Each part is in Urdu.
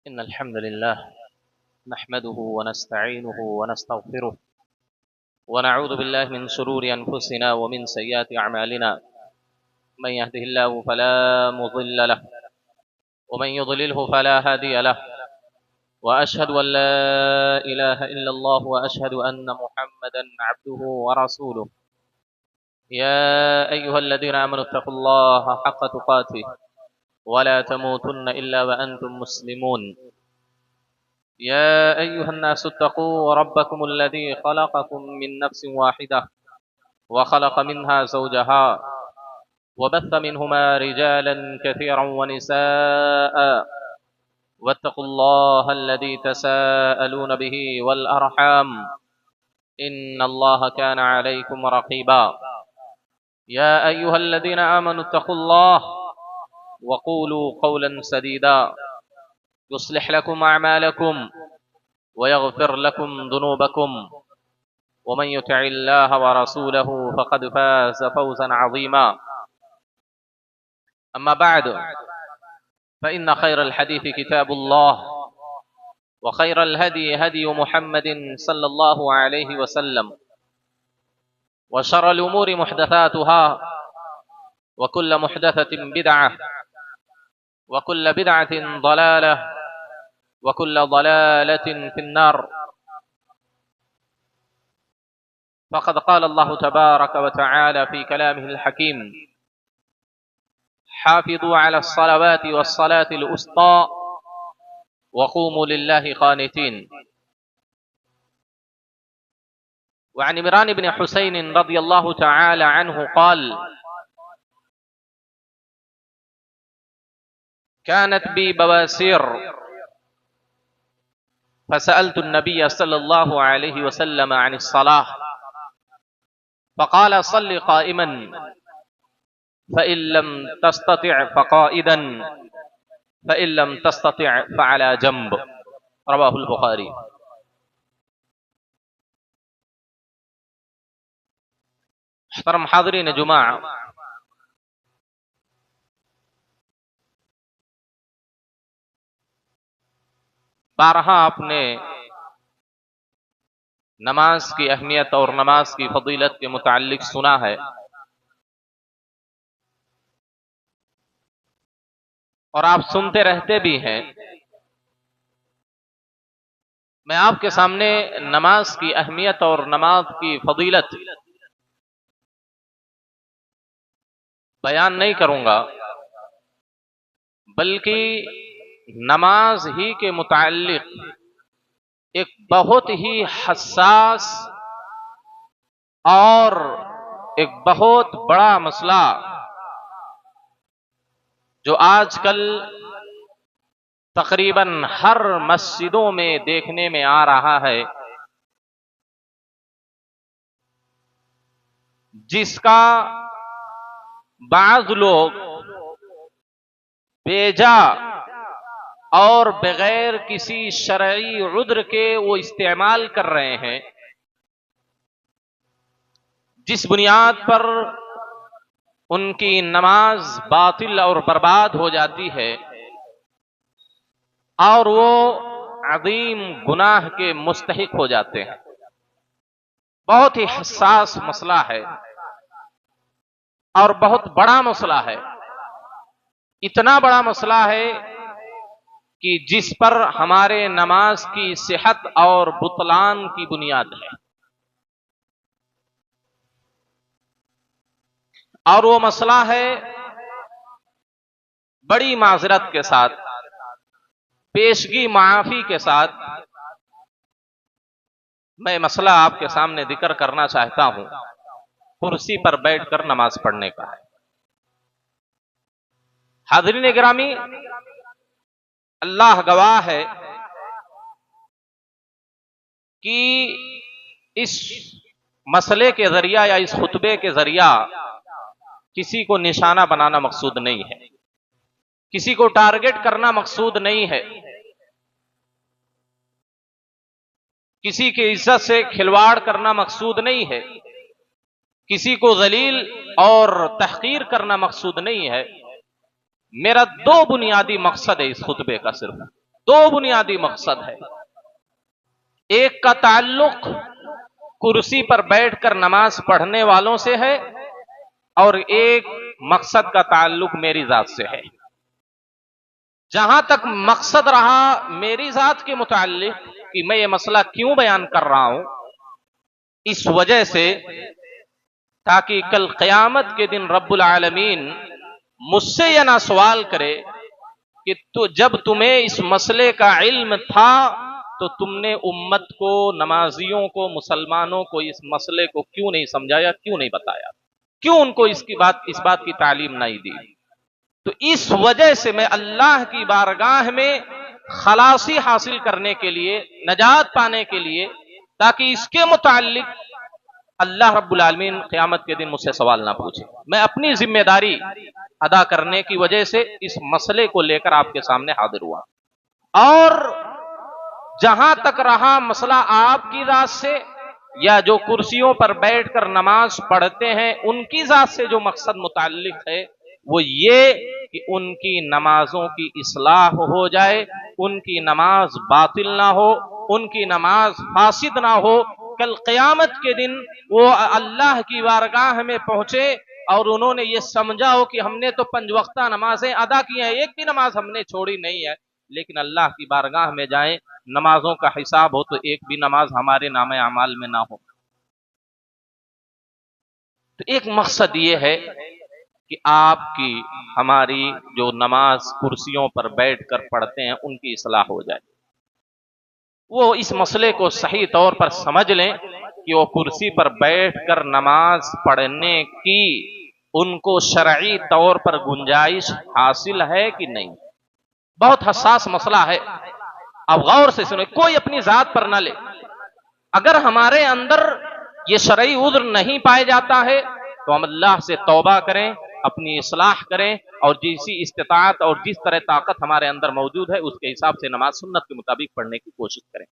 إن الحمد لله نحمده ونستعينه ونستغفره ونعوذ بالله من شرور أنفسنا ومن سيئات أعمالنا. من يهده الله فلا مضل له ومن يضلله فلا هادي له، وأشهد أن لا إله إلا الله وأشهد أن محمدا عبده ورسوله. يا أيها الذين آمنوا اتقوا الله حق تقاته ولا تموتن إلا وأنتم مسلمون. يا أيها الناس اتقوا ربكم الذي خلقكم من نفس واحدة وخلق منها زوجها وبث منهما رجالا كثيرا ونساء، واتقوا الله الذي تساءلون به والأرحام إن الله كان عليكم رقيبا. يا أيها الذين آمنوا اتقوا الله وقولوا قولا سديدا يصلح لكم أعمالكم ويغفر لكم ذنوبكم، ومن يطع الله ورسوله فقد فاز فوزا عظيما. أما بعد فإن خير الحديث كتاب الله، وخير الهدي هدي محمد صلى الله عليه وسلم، وشر الأمور محدثاتها، وكل محدثة بدعة، وكل بدعة ضلالة، وكل ضلالة في النار. فقد قال الله تبارك وتعالى في كلامه الحكيم: حافظوا على الصلوات والصلاة الوسطى وقوموا لله قانتين. وعن عمران بن حسين رضي الله تعالى عنه قال: كانت بي بواسير فسألت النبي صلى الله عليه وسلم عن الصلاة فقال: صل قائما فإن لم تستطع فقائدا فإن لم تستطع فعلى جنب. رواه البخاری. محترم حاضرین جمعہ، بارہا آپ نے نماز کی اہمیت اور نماز کی فضیلت کے متعلق سنا ہے، اور آپ سنتے رہتے بھی ہیں۔ میں آپ کے سامنے نماز کی اہمیت اور نماز کی فضیلت بیان نہیں کروں گا، بلکہ نماز ہی کے متعلق ایک بہت ہی حساس اور ایک بہت بڑا مسئلہ جو آج کل تقریباً ہر مسجدوں میں دیکھنے میں آ رہا ہے، جس کا بعض لوگ بیجا اور بغیر کسی شرعی عذر کے وہ استعمال کر رہے ہیں، جس بنیاد پر ان کی نماز باطل اور برباد ہو جاتی ہے، اور وہ عظیم گناہ کے مستحق ہو جاتے ہیں۔ بہت ہی حساس مسئلہ ہے اور بہت بڑا مسئلہ ہے۔ اتنا بڑا مسئلہ ہے کہ جس پر ہمارے نماز کی صحت اور بطلان کی بنیاد ہے، اور وہ مسئلہ ہے، بڑی معذرت کے ساتھ، پیشگی معافی کے ساتھ میں مسئلہ آپ کے سامنے ذکر کرنا چاہتا ہوں، کرسی پر بیٹھ کر نماز پڑھنے کا ہے۔ حاضرین گرامی، اللہ گواہ ہے کہ اس مسئلے کے ذریعہ یا اس خطبے کے ذریعہ کسی کو نشانہ بنانا مقصود نہیں ہے، کسی کو ٹارگٹ کرنا مقصود نہیں ہے، کسی کی عزت سے کھلواڑ کرنا مقصود نہیں ہے، کسی کو ذلیل اور تحقیر کرنا مقصود نہیں ہے۔ میرا دو بنیادی مقصد ہے اس خطبے کا صرف۔ دو بنیادی مقصد ہے، ایک کا تعلق کرسی پر بیٹھ کر نماز پڑھنے والوں سے ہے، اور ایک مقصد کا تعلق میری ذات سے ہے۔ جہاں تک مقصد رہا میری ذات کے متعلق کہ میں یہ مسئلہ کیوں بیان کر رہا ہوں، اس وجہ سے تاکہ کل قیامت کے دن رب العالمین مجھ سے یہ نہ سوال کرے کہ تو جب تمہیں اس مسئلے کا علم تھا تو تم نے امت کو، نمازیوں کو، مسلمانوں کو اس مسئلے کو کیوں نہیں سمجھایا، کیوں نہیں بتایا، کیوں ان کو اس بات کی تعلیم نہیں دی۔ تو اس وجہ سے میں اللہ کی بارگاہ میں خلاصی حاصل کرنے کے لیے، نجات پانے کے لیے، تاکہ اس کے متعلق اللہ رب العالمین قیامت کے دن مجھ سے سوال نہ پوچھے، میں اپنی ذمہ داری ادا کرنے کی وجہ سے اس مسئلے کو لے کر آپ کے سامنے حاضر ہوا۔ اور جہاں تک رہا مسئلہ آپ کی ذات سے یا جو کرسیوں پر بیٹھ کر نماز پڑھتے ہیں ان کی ذات سے جو مقصد متعلق ہے، وہ یہ کہ ان کی نمازوں کی اصلاح ہو جائے، ان کی نماز باطل نہ ہو، ان کی نماز فاسد نہ ہو۔ کل قیامت کے دن وہ اللہ کی بارگاہ میں پہنچے اور انہوں نے یہ سمجھا ہو کہ ہم نے تو 5 وقتہ نمازیں ادا کی ہیں، ایک بھی نماز ہم نے چھوڑی نہیں ہے، لیکن اللہ کی بارگاہ میں جائیں، نمازوں کا حساب ہو تو ایک بھی نماز ہمارے نامہ اعمال میں نہ ہو۔ تو ایک مقصد یہ ہے کہ آپ کی، ہماری جو نماز کرسیوں پر بیٹھ کر پڑھتے ہیں ان کی اصلاح ہو جائے، وہ اس مسئلے کو صحیح طور پر سمجھ لیں کہ وہ کرسی پر بیٹھ کر نماز پڑھنے کی ان کو شرعی طور پر گنجائش حاصل ہے کہ نہیں۔ بہت حساس مسئلہ ہے، اب غور سے سنیں، کوئی اپنی ذات پر نہ لے۔ اگر ہمارے اندر یہ شرعی عذر نہیں پائے جاتا ہے تو ہم اللہ سے توبہ کریں، اپنی اصلاح کریں، اور جیسی استطاعت اور جس طرح طاقت ہمارے اندر موجود ہے اس کے حساب سے نماز سنت کے مطابق پڑھنے کی کوشش کریں۔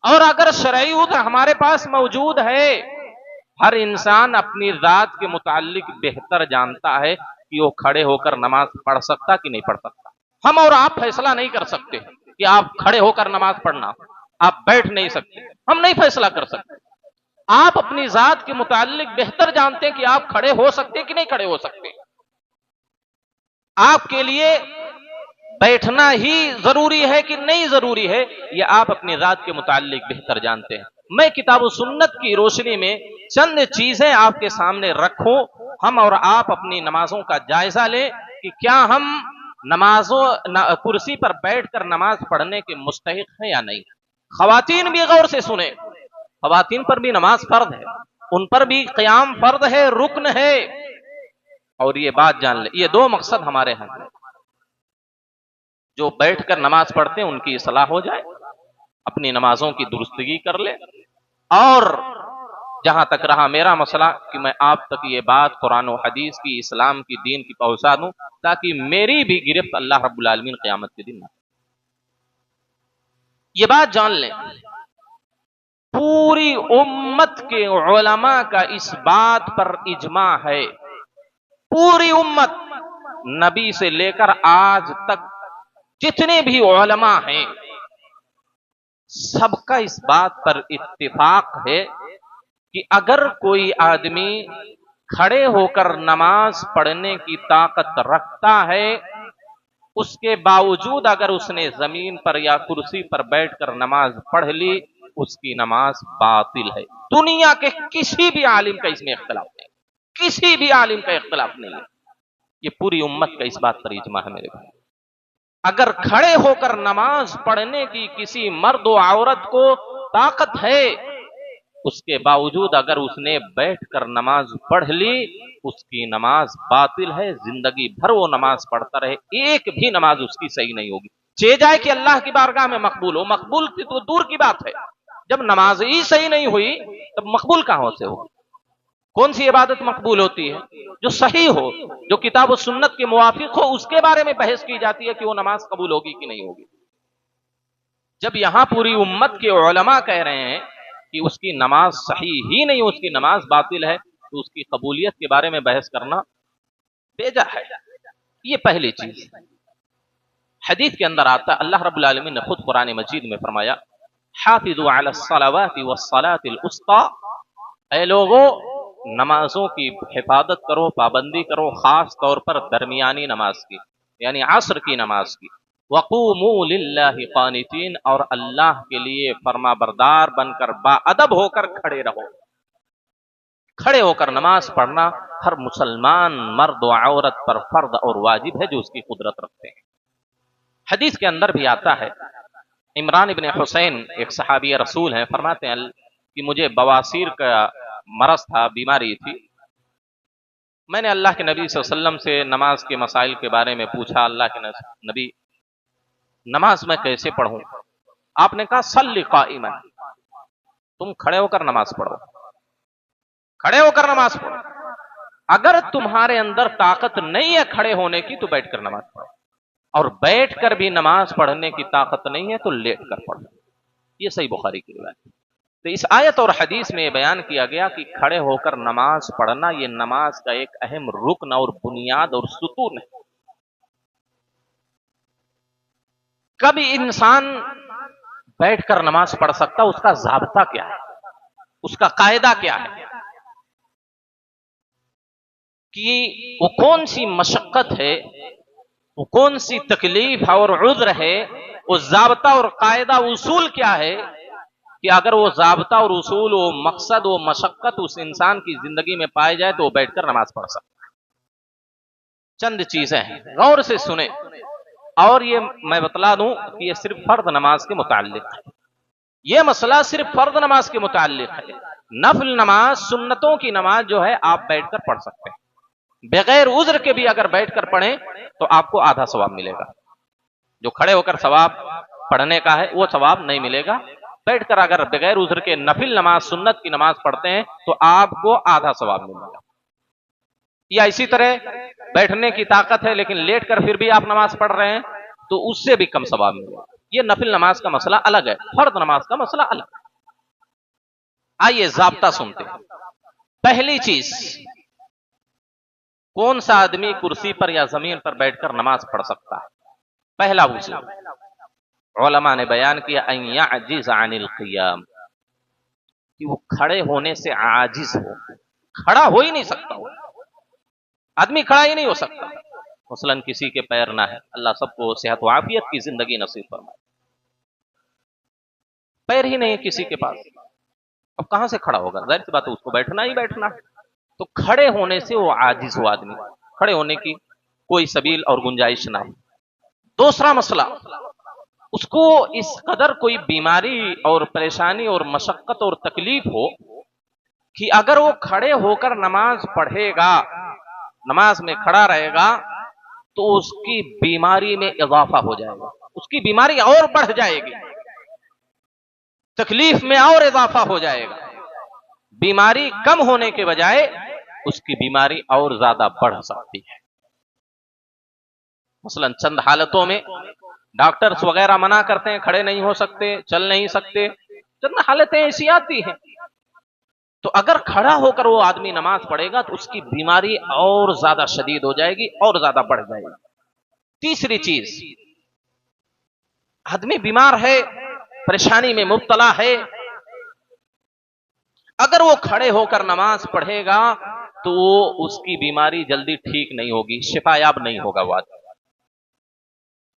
اور اگر شرعی عذر ہمارے پاس موجود ہے، ہر انسان اپنی ذات کے متعلق بہتر جانتا ہے کہ وہ کھڑے ہو کر نماز پڑھ سکتا کہ نہیں پڑھ سکتا۔ ہم اور آپ فیصلہ نہیں کر سکتے کہ آپ کھڑے ہو کر نماز پڑھنا، آپ بیٹھ نہیں سکتے، ہم نہیں فیصلہ کر سکتے۔ آپ اپنی ذات کے متعلق بہتر جانتے ہیں کہ آپ کھڑے ہو سکتے کہ نہیں کھڑے ہو سکتے۔ آپ کے لیے بیٹھنا ہی ضروری ہے کہ نہیں ضروری ہے، یہ آپ اپنی ذات کے متعلق بہتر جانتے ہیں۔ میں کتاب و سنت کی روشنی میں چند چیزیں آپ کے سامنے رکھوں، ہم اور آپ اپنی نمازوں کا جائزہ لیں کہ کیا ہم کرسی پر بیٹھ کر نماز پڑھنے کے مستحق ہیں یا نہیں۔ خواتین بھی غور سے سنیں، خواتین پر بھی نماز فرض ہے، ان پر بھی قیام فرض ہے، رکن ہے، اور یہ بات جان لیں، یہ 2 مقصد ہمارے ہیں، جو بیٹھ کر نماز پڑھتے ہیں ان کی اصلاح ہو جائے، اپنی نمازوں کی درستگی کر لے، اور جہاں تک رہا میرا مسئلہ کہ میں آپ تک یہ بات قرآن و حدیث کی، اسلام کی، دین کی پہنچا دوں تاکہ میری بھی گرفت اللہ رب العالمین قیامت کے دن نہ۔ یہ بات جان لیں، پوری امت کے علماء کا اس بات پر اجماع ہے، پوری امت، نبی سے لے کر آج تک جتنے بھی علماء ہیں سب کا اس بات پر اتفاق ہے کہ اگر کوئی آدمی کھڑے ہو کر نماز پڑھنے کی طاقت رکھتا ہے، اس کے باوجود اگر اس نے زمین پر یا کرسی پر بیٹھ کر نماز پڑھ لی، اس کی نماز باطل ہے۔ دنیا کے کسی بھی عالم کا اس میں اختلاف نہیں، کسی بھی عالم کا اختلاف نہیں ہے، یہ پوری امت کا اس بات پر اجماع ہے میرے بھائی۔ اگر کھڑے ہو کر نماز پڑھنے کی کسی مرد و عورت کو طاقت ہے، اس کے باوجود اگر اس نے بیٹھ کر نماز پڑھ لی، اس کی نماز باطل ہے، زندگی بھر وہ نماز پڑھتا رہے، ایک بھی نماز اس کی صحیح نہیں ہوگی، چاہے جائے کہ اللہ کی بارگاہ میں مقبول ہو، مقبول کی تو دور کی بات ہے، جب نماز ہی صحیح نہیں ہوئی تب مقبول کہاں سے ہوگی؟ کون سی عبادت مقبول ہوتی ہے؟ جو صحیح ہو، جو کتاب و سنت کے موافق ہو، اس کے بارے میں بحث کی جاتی ہے کہ وہ نماز قبول ہوگی کہ نہیں ہوگی۔ جب یہاں پوری امت کے علماء کہہ رہے ہیں کہ اس کی نماز صحیح ہی نہیں، اس کی نماز باطل ہے، تو اس کی قبولیت کے بارے میں بحث کرنا بیجا ہے۔ یہ پہلی چیز۔ حدیث کے اندر آتا ہے اللہ رب العالمین نے خود قرآن مجید میں فرمایا حافظوا علی الصلوات والصلاة الوسطی، اے لوگو نمازوں کی حفاظت کرو، پابندی کرو، خاص طور پر درمیانی نماز کی یعنی عصر کی نماز کی، وقوموا للہ قانتین، اور اللہ کے لیے فرما بردار بن کر با ادب ہو کر کھڑے رہو۔ کھڑے ہو کر نماز پڑھنا ہر مسلمان مرد و عورت پر فرض اور واجب ہے جو اس کی قدرت رکھتے ہیں۔ حدیث کے اندر بھی آتا ہے، عمران ابن حسین ایک صحابی رسول ہیں، فرماتے ہیں کہ مجھے بواسیر کا مرض تھا، بیماری تھی، میں نے اللہ کے نبی صلی اللہ علیہ وسلم سے نماز کے مسائل کے بارے میں پوچھا، اللہ کے نبی نماز میں کیسے پڑھوں؟ آپ نے کہا صلی قائما، تم کھڑے ہو کر نماز پڑھو، کھڑے ہو کر نماز پڑھو، اگر تمہارے اندر طاقت نہیں ہے کھڑے ہونے کی تو بیٹھ کر نماز پڑھو، اور بیٹھ کر بھی نماز پڑھنے کی طاقت نہیں ہے تو لیٹ کر پڑھو۔ یہ صحیح بخاری کی روایت ہے۔ تو اس آیت اور حدیث میں یہ بیان کیا گیا کہ کھڑے ہو کر نماز پڑھنا یہ نماز کا ایک اہم رکن اور بنیاد اور ستون ہے۔ کب انسان بیٹھ کر نماز پڑھ سکتا، اس کا ضابطہ کیا ہے، اس کا قاعدہ کیا ہے، کہ وہ کون سی مشقت ہے، وہ کون سی تکلیف اور عذر ہے، وہ ضابطہ اور قاعدہ اصول کیا ہے کہ اگر وہ ضابطہ اور اصول و مقصد و مشقت اس انسان کی زندگی میں پائے جائے تو وہ بیٹھ کر نماز پڑھ سکتا ہے۔ چند چیزیں ہیں، غور سے سنیں، اور یہ میں بتلا دوں کہ یہ صرف فرض نماز کے متعلق ہے، یہ مسئلہ صرف فرض نماز کے متعلق ہے۔ نفل نماز، سنتوں کی نماز جو ہے آپ بیٹھ کر پڑھ سکتے ہیں، بغیر عذر کے بھی اگر بیٹھ کر پڑھیں تو آپ کو آدھا ثواب ملے گا۔ جو کھڑے ہو کر ثواب پڑھنے کا ہے وہ ثواب نہیں ملے گا، بیٹھ کر اگر بغیر عذر کے نفل نماز، سنت کی نماز پڑھتے ہیں تو آپ کو آدھا ثواب ملے گا۔ یا اسی طرح بیٹھنے کی طاقت ہے لیکن لیٹ کر پھر بھی آپ نماز پڑھ رہے ہیں تو اس سے بھی کم ثواب ملے گا۔ یہ نفل نماز کا مسئلہ الگ ہے، فرض نماز کا مسئلہ الگ ہے۔ آئیے ضابطہ سنتے ہیں۔ پہلی چیز، کون سا آدمی کرسی پر یا زمین پر بیٹھ کر نماز پڑھ سکتا ہے؟ پہلا اصول علماء نے بیان کیا ان یعجز عن القیام، کہ وہ کھڑے ہونے سے عاجز ہو، کھڑا ہو ہی نہیں سکتا، آدمی کھڑا ہی نہیں ہو سکتا۔ مثلا کسی کے پیر نہ ہے، اللہ سب کو صحت و عافیت کی زندگی نصیب فرمائے، پیر ہی نہیں ہے کسی کے پاس، اب کہاں سے کھڑا ہوگا؟ ظاہر سی بات ہے اس کو بیٹھنا ہی بیٹھنا ہے، تو کھڑے ہونے سے وہ عاجز ہو، آدمی کھڑے ہونے کی کوئی سبیل اور گنجائش نہ ہے۔ دوسرا مسئلہ، اس کو اس قدر کوئی بیماری اور پریشانی اور مشقت اور تکلیف ہو کہ اگر وہ کھڑے ہو کر نماز پڑھے گا، نماز میں کھڑا رہے گا تو اس کی بیماری میں اضافہ ہو جائے گا، اس کی بیماری اور بڑھ جائے گی، تکلیف میں اور اضافہ ہو جائے گا، بیماری کم ہونے کے بجائے اس کی بیماری اور زیادہ بڑھ سکتی ہے۔ مثلا چند حالتوں میں ڈاکٹرز وغیرہ منع کرتے ہیں، کھڑے نہیں ہو سکتے، چل نہیں سکتے، چند حالتیں ایسی آتی ہیں، تو اگر کھڑا ہو کر وہ آدمی نماز پڑھے گا تو اس کی بیماری اور زیادہ شدید ہو جائے گی، اور زیادہ بڑھ جائے گی۔ تیسری چیز، آدمی بیمار ہے، پریشانی میں مبتلا ہے، اگر وہ کھڑے ہو کر نماز پڑھے گا تو اس کی بیماری جلدی ٹھیک نہیں ہوگی، شفا یاب نہیں ہوگا وہ آدمی۔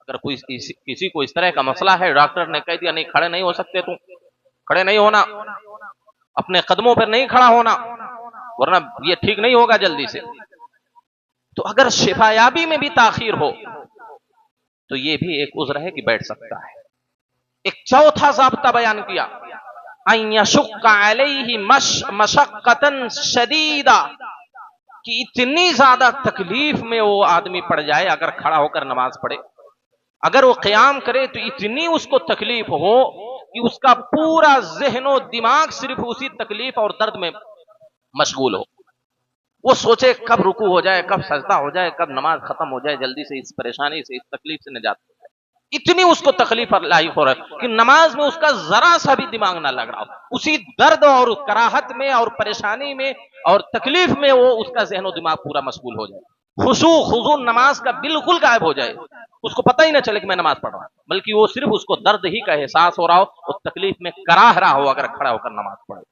اگر کسی کو اس طرح کا مسئلہ ہے، ڈاکٹر نے کہہ دیا نہیں کھڑے نہیں ہو سکتے، تم کھڑے نہیں ہونا، اپنے قدموں پر نہیں کھڑا ہونا ورنہ یہ ٹھیک نہیں ہوگا جلدی سے، تو اگر شفا یابی میں بھی تاخیر ہو تو یہ بھی ایک عذر ہے کہ بیٹھ سکتا ہے۔ ایک چوتھا ضابطہ بیان کیا، ان یشق علیہ مشقتا شدیدہ، کہ اتنی زیادہ تکلیف میں وہ آدمی پڑ جائے اگر کھڑا ہو کر نماز پڑھے، اگر وہ قیام کرے تو اتنی اس کو تکلیف ہو کہ اس کا پورا ذہن و دماغ صرف اسی تکلیف اور درد میں مشغول ہو، وہ سوچے کب رکوع ہو جائے، کب سجدہ ہو جائے، کب نماز ختم ہو جائے، جلدی سے اس پریشانی سے، اس تکلیف سے نجات ہو جائے، اتنی اس کو تکلیف لاحق ہو رہا ہے کہ نماز میں اس کا ذرا سا بھی دماغ نہ لگ رہا ہو، اسی درد اور کراہت میں اور پریشانی میں اور تکلیف میں وہ اس کا ذہن و دماغ پورا مشغول ہو جائے۔ خشوع خضوع نماز کا بالکل غائب ہو جائے، اس کو پتہ ہی نہ چلے کہ میں نماز پڑھ رہا ہوں، بلکہ وہ صرف اس کو درد ہی کا احساس ہو رہا ہو اور تکلیف میں کراہ رہا ہو اگر کھڑا ہو کر نماز پڑھے،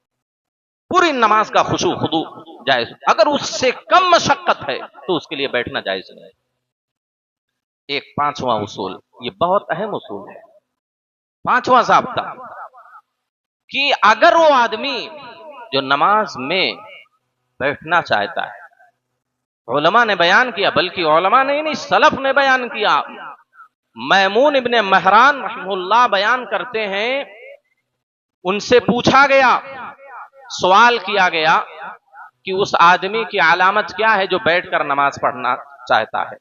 پوری نماز کا خشوع خضوع جائز، اگر اس سے کم مشقت ہے تو اس کے لیے بیٹھنا جائز نہیں۔ ایک پانچواں اصول، یہ بہت اہم اصول ہے، پانچواں ضابطہ، کہ اگر وہ آدمی جو نماز میں بیٹھنا چاہتا ہے، علماء نے بیان کیا، بلکہ علماء نے نہیں سلف نے بیان کیا، میمون ابن مہران رحمہ اللہ بیان کرتے ہیں، ان سے پوچھا گیا، سوال کیا گیا کہ اس آدمی کی علامت کیا ہے جو بیٹھ کر نماز پڑھنا چاہتا ہے؟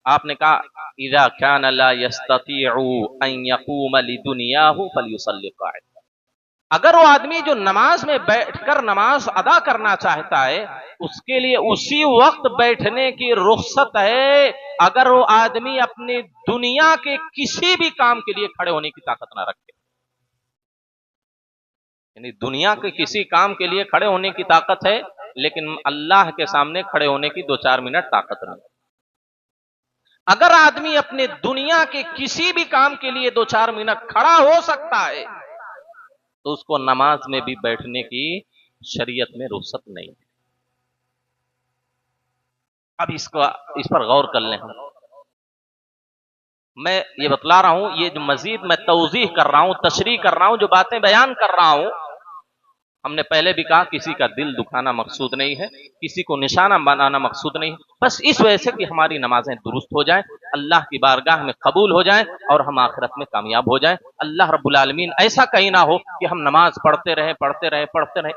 آپ نے کہا اذا كان لا يستطيع ان يقوم لدنياه فليصلي قاعدا، اگر وہ آدمی جو نماز میں بیٹھ کر نماز ادا کرنا چاہتا ہے اس کے لیے اسی وقت بیٹھنے کی رخصت ہے، اگر وہ آدمی اپنی دنیا کے کسی بھی کام کے لیے کھڑے ہونے کی طاقت نہ رکھے، یعنی دنیا کے کسی کام کے لیے کھڑے ہونے کی طاقت ہے لیکن اللہ کے سامنے کھڑے ہونے کی 2-4 منٹ طاقت نہیں۔ اگر آدمی اپنے دنیا کے کسی بھی کام کے لیے 2-4 منٹ کھڑا ہو سکتا ہے تو اس کو نماز میں بھی بیٹھنے کی شریعت میں رخصت نہیں۔ اب اس پر غور کر لیں، میں یہ بتلا رہا ہوں، یہ جو مزید میں توضیح کر رہا ہوں، تشریح کر رہا ہوں، جو باتیں بیان کر رہا ہوں، ہم نے پہلے بھی کہا کسی کا دل دکھانا مقصود نہیں ہے، کسی کو نشانہ بنانا مقصود نہیں، بس اس وجہ سے کہ ہماری نمازیں درست ہو جائیں، اللہ کی بارگاہ میں قبول ہو جائیں اور ہم آخرت میں کامیاب ہو جائیں۔ اللہ رب العالمین ایسا کہیں نہ ہو کہ ہم نماز پڑھتے رہے،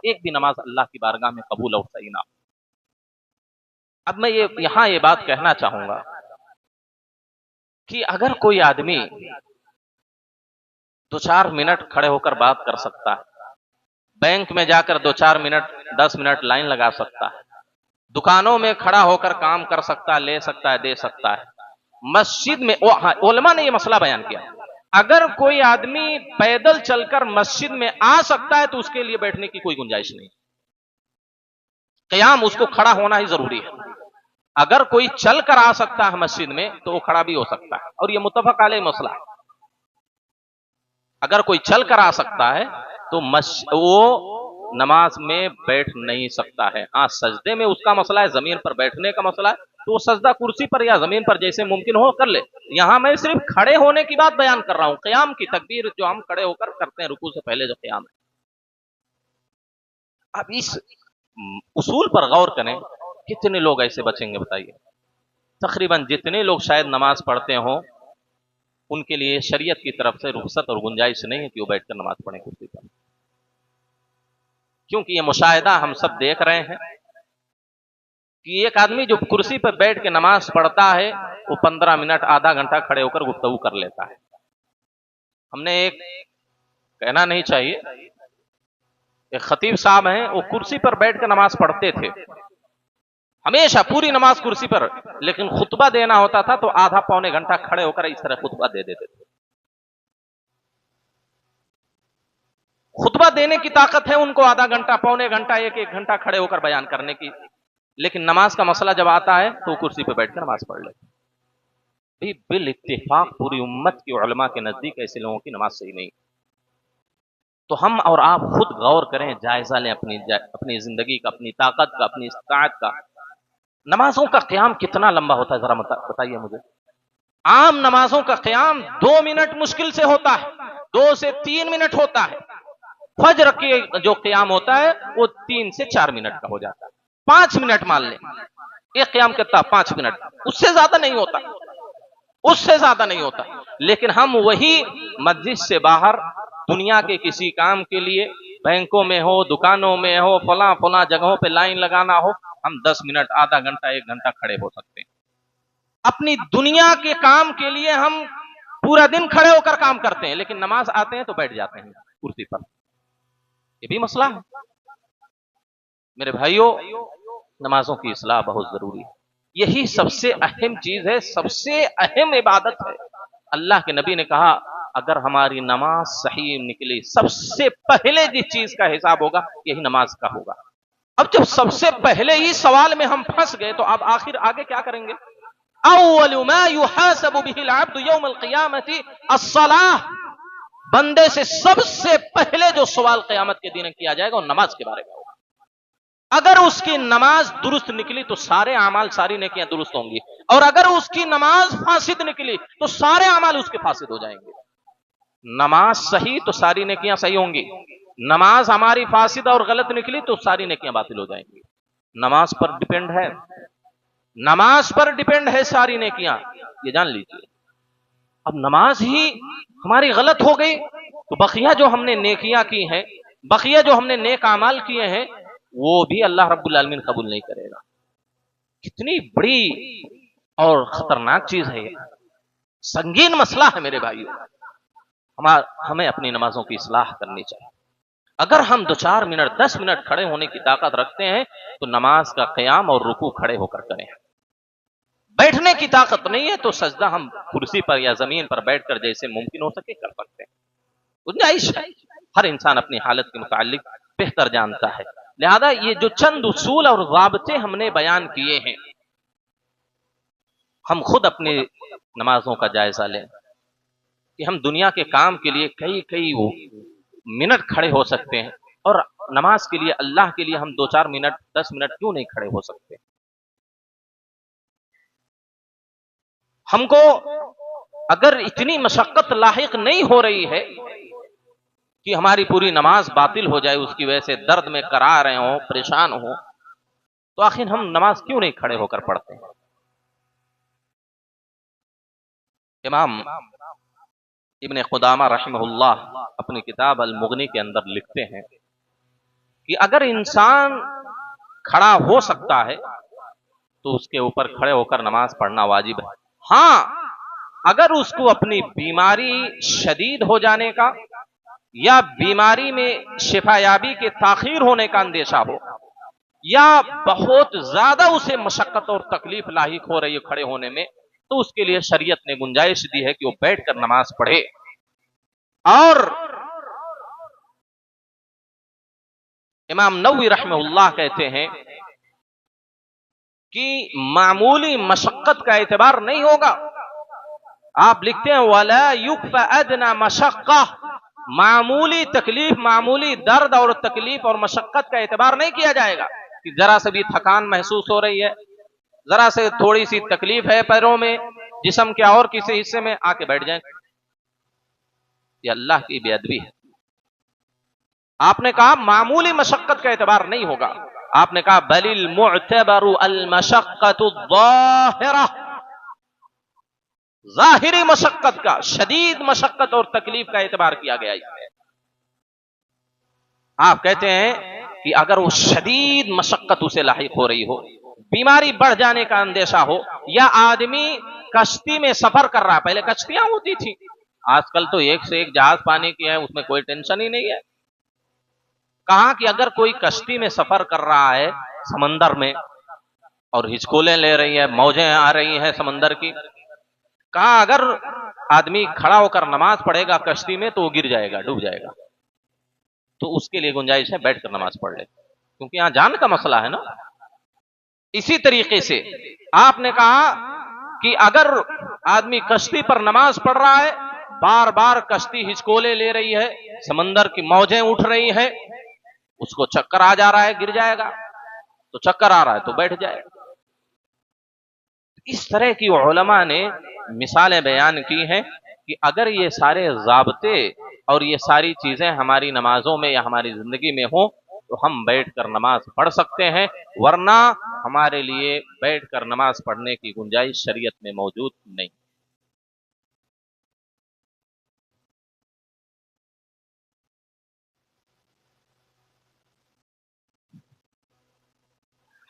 ایک بھی نماز اللہ کی بارگاہ میں قبول اور صحیح نہ ہو۔ اب میں یہاں یہ بات کہنا چاہوں گا کہ اگر کوئی آدمی 2-4 منٹ کھڑے ہو کر بات کر سکتا ہے، بینک میں جا کر 2-4 منٹ 10 منٹ لائن لگا سکتا ہے، دکانوں میں کھڑا ہو کر کام کر سکتا ہے، لے سکتا ہے، دے سکتا ہے، مسجد میں علماء نے یہ مسئلہ بیان کیا، اگر کوئی آدمی پیدل چل کر مسجد میں آ سکتا ہے تو اس کے لیے بیٹھنے کی کوئی گنجائش نہیں، قیام اس کو کھڑا ہونا ہی ضروری ہے۔ اگر کوئی چل کر آ سکتا ہے مسجد میں تو وہ کھڑا بھی ہو سکتا ہے، اور یہ متفق علیہ مسئلہ ہے، اگر کوئی چل کر آ سکتا ہے تو وہ نماز میں بیٹھ نہیں سکتا ہے۔ ہاں سجدے میں اس کا مسئلہ ہے، زمین پر بیٹھنے کا مسئلہ ہے تو وہ سجدہ کرسی پر یا زمین پر جیسے ممکن ہو کر لے، یہاں میں صرف کھڑے ہونے کی بات بیان کر رہا ہوں، قیام کی تکبیر جو ہم کھڑے ہو کر کرتے ہیں رکوع سے پہلے جو قیام ہے۔ اب اس اصول پر غور کریں، کتنے لوگ ایسے بچیں گے بتائیے؟ تقریباً جتنے لوگ شاید نماز پڑھتے ہوں ان کے لیے شریعت کی طرف سے رخصت اور گنجائش نہیں ہے کہ وہ بیٹھ کر نماز پڑھیں کرسی پر، کیونکہ یہ مشاہدہ ہم سب دیکھ رہے ہیں کہ ایک آدمی جو کرسی پر بیٹھ کے نماز پڑھتا ہے وہ 15 منٹ آدھا گھنٹہ کھڑے ہو کر گفتگو کر لیتا ہے۔ ہم نے ایک کہنا نہیں چاہیے، ایک خطیب صاحب ہیں، وہ کرسی پر بیٹھ کر نماز پڑھتے تھے ہمیشہ پوری نماز کرسی پر، لیکن خطبہ دینا ہوتا تھا تو آدھا پونے گھنٹہ کھڑے ہو کر اس طرح خطبہ دے دیتے تھے۔ خطبہ دینے کی طاقت ہے ان کو آدھا گھنٹہ، پونے گھنٹہ، ایک گھنٹہ کھڑے ہو کر بیان کرنے کی، لیکن نماز کا مسئلہ جب آتا ہے تو وہ کرسی پہ بیٹھ کر نماز پڑھ لیتے۔ بالاتفاق پوری امت کی علماء کے نزدیک ایسے لوگوں کی نماز صحیح نہیں۔ تو ہم اور آپ خود غور کریں، جائزہ لیں اپنی زندگی کا، اپنی طاقت کا، اپنی استطاعت کا۔ نمازوں کا قیام کتنا لمبا ہوتا ہے ذرا بتائیے مجھے؟ عام نمازوں کا قیام 2 منٹ مشکل سے ہوتا ہے، 2 سے 3 منٹ ہوتا ہے۔ فجر کے جو قیام ہوتا ہے وہ 3 سے 4 منٹ کا ہو جاتا ہے، 5 منٹ مان لیں ایک قیام کرتا 5 منٹ، اس سے زیادہ نہیں ہوتا، اس سے زیادہ نہیں ہوتا۔ لیکن ہم وہی مسجد سے باہر دنیا کے کسی کام کے لیے، بینکوں میں ہو، دکانوں میں ہو، فلاں جگہوں پہ لائن لگانا ہو، ہم 10 منٹ، آدھا گھنٹہ، 1 گھنٹہ کھڑے ہو سکتے ہیں۔ اپنی دنیا کے کام کے لیے ہم پورا دن کھڑے ہو کر کام کرتے ہیں، لیکن نماز آتے ہیں تو بیٹھ جاتے ہیں کرسی پر، یہ بھی مسئلہ ہے۔ میرے بھائیوں، نمازوں کی اصلاح بہت ضروری ہے، یہی سب سے اہم چیز ہے، سب سے اہم عبادت ہے۔ اللہ کے نبی نے کہا اگر ہماری نماز صحیح نکلی، سب سے پہلے جس چیز کا حساب ہوگا یہی نماز کا ہوگا۔ اب جب سب سے پہلے ہی سوال میں ہم پھنس گئے تو اب آخر آگے کیا کریں گے؟ اول ما يحاسب به العبد يوم القیامت الصلاۃ، بندے سے سب سے پہلے جو سوال قیامت کے دن کیا جائے گا وہ نماز کے بارے میں ہوگا۔ اگر اس کی نماز درست نکلی تو سارے اعمال، ساری نیکیاں درست ہوں گی، اور اگر اس کی نماز فاسد نکلی تو سارے اعمال اس کے فاسد ہو جائیں گے۔ نماز صحیح تو ساری نیکیاں صحیح ہوں گی، نماز ہماری فاسد اور غلط نکلی تو ساری نیکیاں باطل ہو جائیں گی۔ نماز پر ڈیپینڈ ہے، نماز پر ڈیپینڈ ہے ساری نیکیاں، یہ جان لیجیے۔ اب نماز ہی ہماری غلط ہو گئی تو بقیہ جو ہم نے نیکیاں کی ہیں، بقیہ جو ہم نے نیک اعمال کیے ہیں، وہ بھی اللہ رب العالمین قبول نہیں کرے گا۔ کتنی بڑی اور خطرناک چیز ہے یہ، سنگین مسئلہ ہے میرے بھائیو۔ ہمیں اپنی نمازوں کی اصلاح کرنی چاہیے۔ اگر ہم 2-4 منٹ 10 منٹ کھڑے ہونے کی طاقت رکھتے ہیں تو نماز کا قیام اور رکوع کھڑے ہو کر کریں۔ بیٹھنے کی طاقت نہیں ہے تو سجدہ ہم کرسی پر یا زمین پر بیٹھ کر جیسے ممکن ہو سکے کر سکتے ہیں، گنجائش ہے۔ ہر انسان اپنی حالت کے متعلق بہتر جانتا ہے، لہذا یہ جو چند اصول اور ضابطے ہم نے بیان کیے ہیں، ہم خود اپنی نمازوں کا جائزہ لیں کہ ہم دنیا کے کام کے لیے کئی منٹ کھڑے ہو سکتے ہیں، اور نماز کے لیے، اللہ کے لیے ہم 2-4 منٹ 10 منٹ کیوں نہیں کھڑے ہو سکتے؟ ہم کو اگر اتنی مشقت لاحق نہیں ہو رہی ہے کہ ہماری پوری نماز باطل ہو جائے، اس کی وجہ سے درد میں کرا رہے ہوں، پریشان ہوں، تو آخر ہم نماز کیوں نہیں کھڑے ہو کر پڑھتے ہیں؟ امام ابن قدامہ رحمہ اللہ اپنی کتاب المغنی کے اندر لکھتے ہیں کہ اگر انسان کھڑا ہو سکتا ہے تو اس کے اوپر کھڑے ہو کر نماز پڑھنا واجب ہے۔ ہاں، اگر اس کو اپنی بیماری شدید ہو جانے کا یا بیماری میں شفا یابی کے تاخیر ہونے کا اندیشہ ہو، یا بہت زیادہ اسے مشقت اور تکلیف لاحق ہو رہی ہے کھڑے ہونے میں، تو اس کے لیے شریعت نے گنجائش دی ہے کہ وہ بیٹھ کر نماز پڑھے۔ اور امام نووی رحمہ اللہ کہتے ہیں کہ معمولی مشقت کا اعتبار نہیں ہوگا۔ آپ لکھتے ہیں وَلَا يُكْفَ أَدْنَى مَشَقَّةٍ، معمولی تکلیف، معمولی درد اور تکلیف اور مشقت کا اعتبار نہیں کیا جائے گا کہ ذرا سے بھی تھکان محسوس ہو رہی ہے، ذرا سے تھوڑی سی تکلیف ہے پیروں میں، جسم کے اور کسی حصے میں، آ کے بیٹھ جائیں۔ یہ اللہ کی بے ادبی ہے۔ آپ نے کہا معمولی مشقت کا اعتبار نہیں ہوگا، آپ نے کہا بل المعتبر المشقت الظاہرہ، ظاہری مشقت کا، شدید مشقت اور تکلیف کا اعتبار کیا گیا اس میں۔ آپ کہتے ہیں کہ اگر وہ شدید مشقت اسے لاحق ہو رہی ہو، بیماری بڑھ جانے کا اندیشہ ہو، یا آدمی کشتی میں سفر کر رہا، پہلے کشتیاں ہوتی تھی، آج کل تو ایک سے ایک جہاز پانی کی ہے، اس میں کوئی ٹینشن ہی نہیں ہے۔ کہا کہ اگر کوئی کشتی میں سفر کر رہا ہے سمندر میں اور ہچکولیں لے رہی ہے، موجیں آ رہی ہیں سمندر کی، کہا اگر آدمی کھڑا ہو کر نماز پڑھے گا کشتی میں تو وہ گر جائے گا، ڈوب جائے گا، تو اس کے لیے گنجائش ہے بیٹھ کر نماز پڑھ لے، کیونکہ یہاں جان کا مسئلہ ہے نا۔ اسی طریقے سے آپ نے کہا کہ اگر آدمی کشتی پر نماز پڑھ رہا ہے، بار بار کشتی ہچکولے لے رہی ہے، سمندر کی موجیں اٹھ رہی ہیں، اس کو چکر آ جا رہا ہے، گر جائے گا، تو چکر آ رہا ہے تو بیٹھ جائے۔ اس طرح کی علماء نے مثالیں بیان کی ہیں کہ اگر یہ سارے ضابطے اور یہ ساری چیزیں ہماری نمازوں میں یا ہماری زندگی میں ہوں تو ہم بیٹھ کر نماز پڑھ سکتے ہیں، ورنہ ہمارے لیے بیٹھ کر نماز پڑھنے کی گنجائش شریعت میں موجود نہیں۔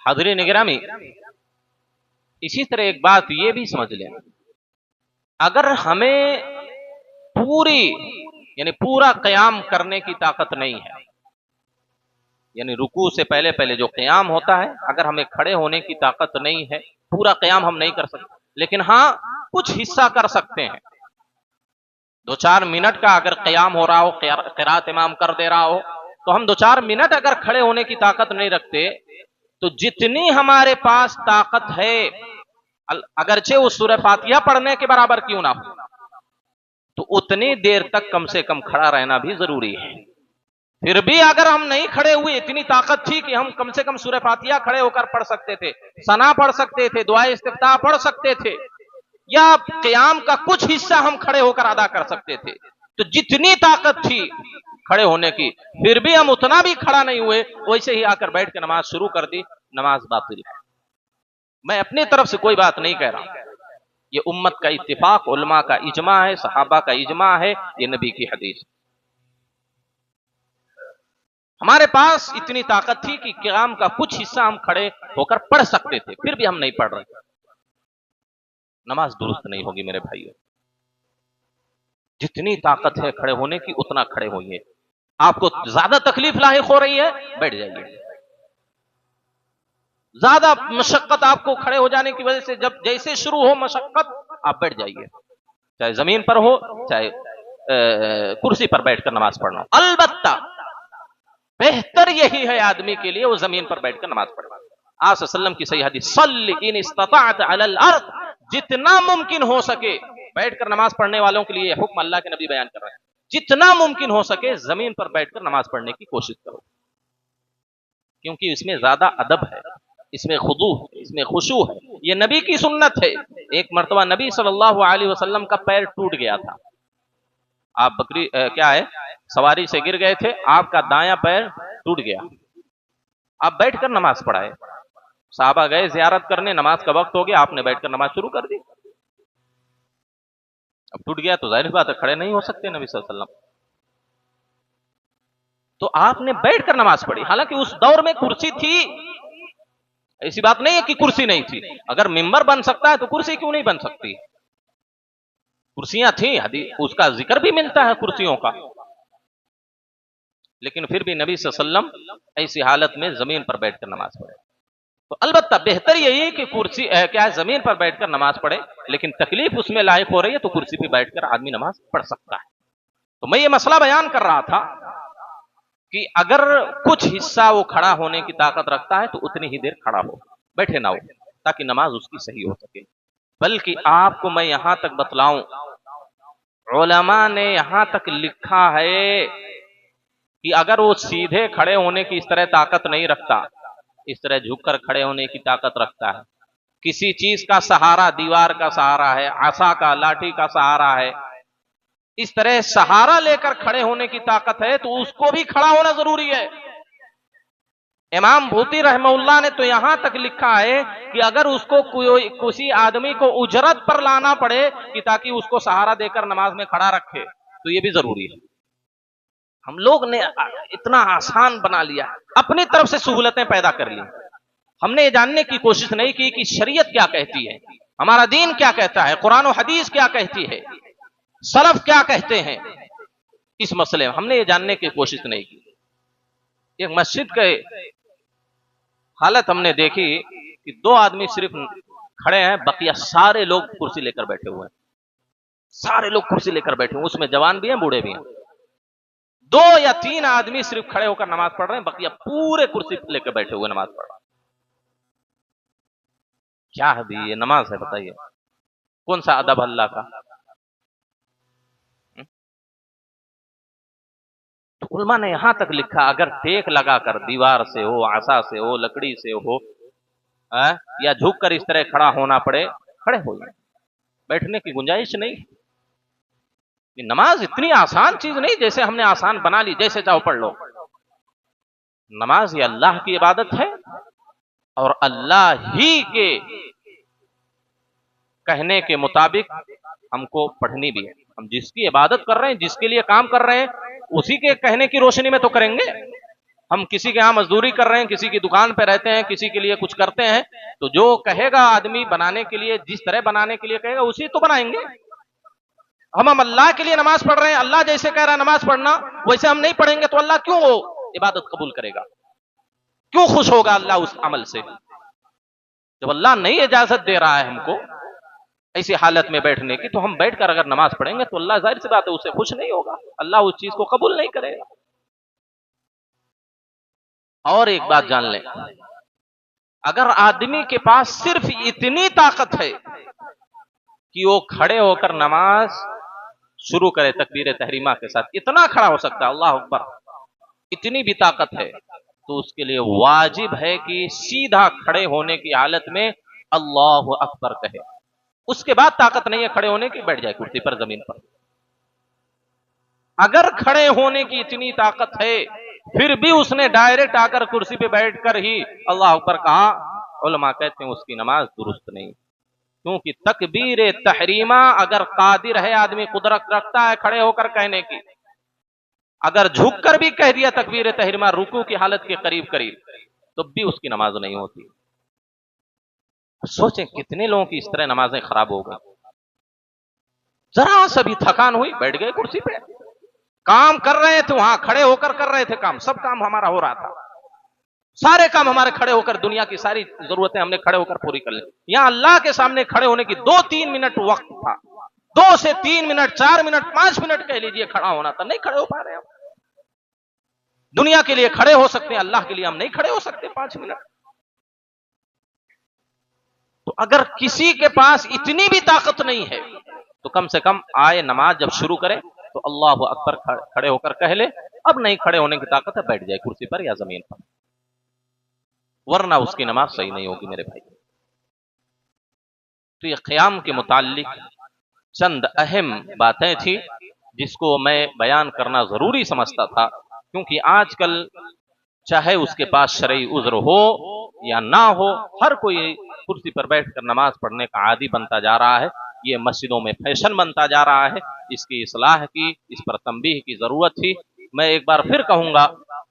حاضرین گرامی، اسی طرح ایک بات یہ بھی سمجھ لیں، اگر ہمیں پورا قیام کرنے کی طاقت نہیں ہے، یعنی رکوع سے پہلے جو قیام ہوتا ہے، اگر ہمیں کھڑے ہونے کی طاقت نہیں ہے، پورا قیام ہم نہیں کر سکتے، لیکن ہاں کچھ حصہ کر سکتے ہیں۔ 2-4 منٹ کا اگر قیام ہو رہا ہو، قرات امام کر دے رہا ہو تو ہم 2-4 منٹ اگر کھڑے ہونے کی طاقت نہیں رکھتے تو جتنی ہمارے پاس طاقت ہے اگرچہ وہ سورہ فاتحہ پڑھنے کے برابر کیوں نہ ہو تو اتنی دیر تک کم سے کم کھڑا رہنا بھی ضروری ہے. پھر بھی اگر ہم نہیں کھڑے ہوئے، اتنی طاقت تھی کہ ہم کم سے کم سورہ فاتحہ کھڑے ہو کر پڑھ سکتے تھے، ثنا پڑھ سکتے تھے، دعائے استفتاح پڑھ سکتے تھے، یا قیام کا کچھ حصہ ہم کھڑے ہو کر ادا کر سکتے تھے، تو جتنی طاقت تھی کھڑے ہونے کی پھر بھی ہم اتنا بھی کھڑا نہیں ہوئے، ویسے ہی آ کر بیٹھ کے نماز شروع کر دی، نماز باطل ہے. میں اپنی طرف سے کوئی بات نہیں کہہ رہا، یہ امت کا اتفاق، علماء کا اجماع ہے، صحابہ کا اجماع ہے، یہ نبی کی حدیث. ہمارے پاس اتنی طاقت تھی کہ قیام کا کچھ حصہ ہم کھڑے ہو کر پڑھ سکتے تھے، پھر بھی ہم نہیں پڑھ رہے، نماز درست نہیں ہوگی میرے بھائیو. جتنی طاقت ہے کھڑے ہونے کی اتنا کھڑے ہوئیے. آپ کو زیادہ تکلیف لاحق ہو رہی ہے بیٹھ جائیے. زیادہ مشقت آپ کو کھڑے ہو جانے کی وجہ سے جب جیسے شروع ہو مشقت آپ بیٹھ جائیے، چاہے زمین پر ہو چاہے کرسی پر بیٹھ کر نماز پڑھنا. البتہ بہتر یہی ہے آدمی کے لیے وہ زمین پر بیٹھ کر نماز پڑھنا. آپ صلی اللہ علیہ وسلم کی صحیح حدیث، صلی ان استطعت علی الارض، جتنا ممکن ہو سکے بیٹھ کر نماز پڑھنے والوں کے لیے حکم اللہ کے نبی بیان کر رہے ہیں، جتنا ممکن ہو سکے زمین پر بیٹھ کر نماز پڑھنے کی کوشش کرو، کیونکہ اس میں زیادہ ادب ہے، اس میں خضوع ہے، اس میں خشوع ہے، یہ نبی کی سنت ہے. ایک مرتبہ نبی صلی اللہ علیہ وسلم کا پیر ٹوٹ گیا تھا، آپ بکری کیا ہے سواری سے گر گئے تھے، آپ کا دایاں پیر ٹوٹ گیا، آپ بیٹھ کر نماز پڑھائے. صحابہ گئے زیارت کرنے، نماز کا وقت ہو گیا، آپ نے بیٹھ کر نماز شروع کر دی. اب ٹوٹ گیا تو ظاہر بات ہے کھڑے نہیں ہو سکتے نبی صلی اللہ علیہ وسلم، تو آپ نے بیٹھ کر نماز پڑھی. حالانکہ اس دور میں کرسی تھی، ایسی بات نہیں ہے کہ کرسی نہیں تھی. اگر ممبر بن سکتا ہے تو کرسی کیوں نہیں بن سکتی؟ کرسیاں تھیں، اس کا ذکر بھی ملتا ہے کرسیوں کا. لیکن پھر بھی نبی صلی اللہ علیہ وسلم ایسی حالت میں زمین پر بیٹھ کر نماز پڑھے. تو البتہ بہتر یہی کہ کرسی کیا ہے زمین پر بیٹھ کر نماز پڑھے، لیکن تکلیف اس میں لاحق ہو رہی ہے تو کرسی پہ بیٹھ کر آدمی نماز پڑھ سکتا ہے. تو میں یہ مسئلہ بیان کر رہا تھا کہ اگر کچھ حصہ وہ کھڑا ہونے کی طاقت رکھتا ہے تو اتنی ہی دیر کھڑا ہو، بیٹھے نہ ہو، تاکہ نماز اس کی صحیح ہو سکے. بلکہ آپ کو میں یہاں تک بتلاؤں، علماء نے یہاں تک لکھا ہے کہ اگر وہ سیدھے کھڑے ہونے کی اس طرح طاقت نہیں رکھتا، اس طرح جھک کر کھڑے ہونے کی طاقت رکھتا ہے، کسی چیز کا سہارا، دیوار کا سہارا ہے، عصا کا، لاٹھی کا سہارا ہے، اس طرح سہارا لے کر کھڑے ہونے کی طاقت ہے تو اس کو بھی کھڑا ہونا ضروری ہے. امام بھوتی رحمہ اللہ نے تو یہاں تک لکھا ہے کہ اگر اس کو کسی آدمی کو اجرت پر لانا پڑے کہ تاکہ اس کو سہارا دے کر نماز میں کھڑا رکھے تو یہ بھی ضروری ہے. ہم لوگ نے اتنا آسان بنا لیا، اپنی طرف سے سہولتیں پیدا کر لی. ہم نے یہ جاننے کی کوشش نہیں کی کہ شریعت کیا کہتی ہے، ہمارا دین کیا کہتا ہے، قرآن و حدیث کیا کہتی ہے، سلف کیا کہتے ہیں اس مسئلے میں. ہم نے یہ جاننے کی کوشش نہیں کی. ایک مسجد کے حالت ہم نے دیکھی کہ 2 آدمی صرف کھڑے ہیں، بقیہ سارے لوگ کرسی لے کر بیٹھے ہوئے ہیں، سارے لوگ کرسی لے کر بیٹھے ہوئے، اس میں جوان بھی ہیں بوڑھے بھی ہیں. 2 یا 3 آدمی صرف کھڑے ہو کر نماز پڑھ رہے ہیں، بقیہ پورے کرسی لے کر بیٹھے ہوئے نماز پڑھ رہے ہیں. کیا ہے بھی یہ نماز ہے؟ بتائیے کون سا ادب اللہ کا؟ تو علماء نے یہاں تک لکھا اگر ٹیک لگا کر دیوار سے ہو، عصا سے ہو، لکڑی سے ہو، یا جھک کر اس طرح کھڑا ہونا پڑے، کھڑے ہو جائیں، بیٹھنے کی گنجائش نہیں. نماز اتنی آسان چیز نہیں جیسے ہم نے آسان بنا لی، جیسے چاہو پڑھ لو. نماز یہ اللہ کی عبادت ہے اور اللہ ہی کے کہنے کے مطابق ہم کو پڑھنی بھی ہے. ہم جس کی عبادت کر رہے ہیں، جس کے لیے کام کر رہے ہیں، اسی کے کہنے کی روشنی میں تو کریں گے. ہم کسی کے ہاں مزدوری کر رہے ہیں، کسی کی دکان پہ رہتے ہیں، کسی کے لیے کچھ کرتے ہیں، تو جو کہے گا آدمی بنانے کے لیے، جس طرح بنانے کے لیے کہے گا اسی تو بنائیں گے. ہم اللہ کے لیے نماز پڑھ رہے ہیں، اللہ جیسے کہہ رہا ہے نماز پڑھنا ویسے ہم نہیں پڑھیں گے تو اللہ کیوں عبادت قبول کرے گا؟ کیوں خوش ہوگا اللہ اس عمل سے؟ جب اللہ نہیں اجازت دے رہا ہے ہم کو ایسی حالت میں بیٹھنے کی، تو ہم بیٹھ کر اگر نماز پڑھیں گے تو اللہ ظاہر سی بات ہے اس سے خوش نہیں ہوگا، اللہ اس چیز کو قبول نہیں کرے گا. اور ایک بات جان لیں، اگر آدمی کے پاس صرف اتنی طاقت ہے کہ وہ کھڑے ہو کر نماز شروع کرے تکبیر تحریمہ کے ساتھ، اتنا کھڑا ہو سکتا ہے، اللہ اکبر، اتنی بھی طاقت ہے، تو اس کے لیے واجب ہے کہ سیدھا کھڑے ہونے کی حالت میں اللہ اکبر کہے۔ اس کے بعد طاقت نہیں ہے کھڑے ہونے کی، بیٹھ جائے کرسی پر، زمین پر۔ اگر کھڑے ہونے کی اتنی طاقت ہے پھر بھی اس نے ڈائریکٹ آ کر کرسی پہ بیٹھ کر ہی اللہ اکبر کہا، علماء کہتے ہیں اس کی نماز درست نہیں، کیونکہ تکبیر تحریمہ اگر قادر ہے، آدمی قدرت رکھتا ہے کھڑے ہو کر کہنے کی، اگر جھک کر بھی کہہ دیا تکبیر تحریمہ رکوع کی حالت کے قریب قریب، تو بھی اس کی نماز نہیں ہوتی۔ سوچیں کتنے لوگوں کی اس طرح نمازیں خراب ہو گئی، ذرا سا بھی تھکان ہوئی بیٹھ گئے کرسی پہ، کام کر رہے تھے وہاں کھڑے ہو کر رہے تھے، کام سب کام ہمارا ہو رہا تھا، سارے کام ہمارے کھڑے ہو کر، دنیا کی ساری ضرورتیں ہم نے کھڑے ہو کر پوری کر لی، یہاں اللہ کے سامنے کھڑے ہونے کی 2-3 منٹ وقت تھا، 2 سے 3 منٹ، 4 منٹ، 5 منٹ کہہ لیجئے کھڑا ہونا تھا، نہیں کھڑے ہو پا رہے ہم۔ دنیا کے لیے کھڑے ہو سکتے ہیں، اللہ کے لیے ہم نہیں کھڑے ہو سکتے 5 منٹ۔ تو اگر کسی کے پاس اتنی بھی طاقت نہیں ہے تو کم سے کم آئے نماز جب شروع کرے تو اللہ اکبر کھڑے ہو کر کہہ لے، اب نہیں کھڑے ہونے کی طاقت ہے بیٹھ جائے کرسی پر یا زمین پر، ورنہ اس کی نماز صحیح نہیں ہوگی میرے بھائی۔ تو یہ قیام کے متعلق چند اہم باتیں تھی جس کو میں بیان کرنا ضروری سمجھتا تھا، کیونکہ آج کل چاہے اس کے پاس شرعی عذر ہو یا نہ ہو، ہر کوئی کرسی پر بیٹھ کر نماز پڑھنے کا عادی بنتا جا رہا ہے، یہ مسجدوں میں فیشن بنتا جا رہا ہے، اس کی اصلاح کی، اس پر تنبیہ کی ضرورت تھی۔ میں ایک بار پھر کہوں گا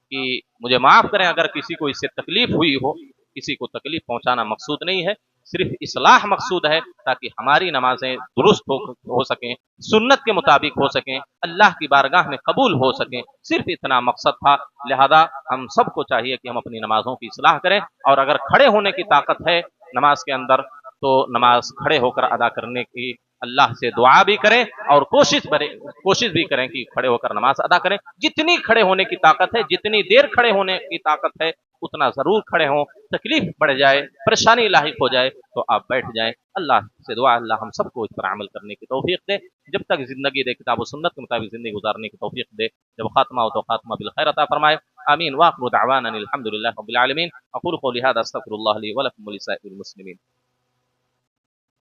کہ مجھے معاف کریں اگر کسی کو اس سے تکلیف ہوئی ہو، کسی کو تکلیف پہنچانا مقصود نہیں ہے، صرف اصلاح مقصود ہے تاکہ ہماری نمازیں درست ہو سکیں، سنت کے مطابق ہو سکیں، اللہ کی بارگاہ میں قبول ہو سکیں، صرف اتنا مقصد تھا۔ لہذا ہم سب کو چاہیے کہ ہم اپنی نمازوں کی اصلاح کریں، اور اگر کھڑے ہونے کی طاقت ہے نماز کے اندر تو نماز کھڑے ہو کر ادا کرنے کی اللہ سے دعا بھی کریں، اور کوشش بھی کریں کہ کھڑے ہو کر نماز ادا کریں۔ جتنی کھڑے ہونے کی طاقت ہے، جتنی دیر کھڑے ہونے کی طاقت ہے، اتنا ضرور کھڑے ہوں، تکلیف بڑھ جائے، پریشانی لاحق ہو جائے تو آپ بیٹھ جائیں۔ اللہ سے دعا اللہ ہم سب کو اس پر عمل کرنے کی توفیق دے، جب تک زندگی دے کتاب و سنت کے مطابق زندگی گزارنے کی توفیق دے، جب خاتمہ ہو تو خاتمہ بالخیر عطا فرمائے۔ آمین، واخر دعوانا الحمد للہ رب العالمین۔ اقول قولی ھذا استغفر اللہ لی ولکم ولسائر المسلمین۔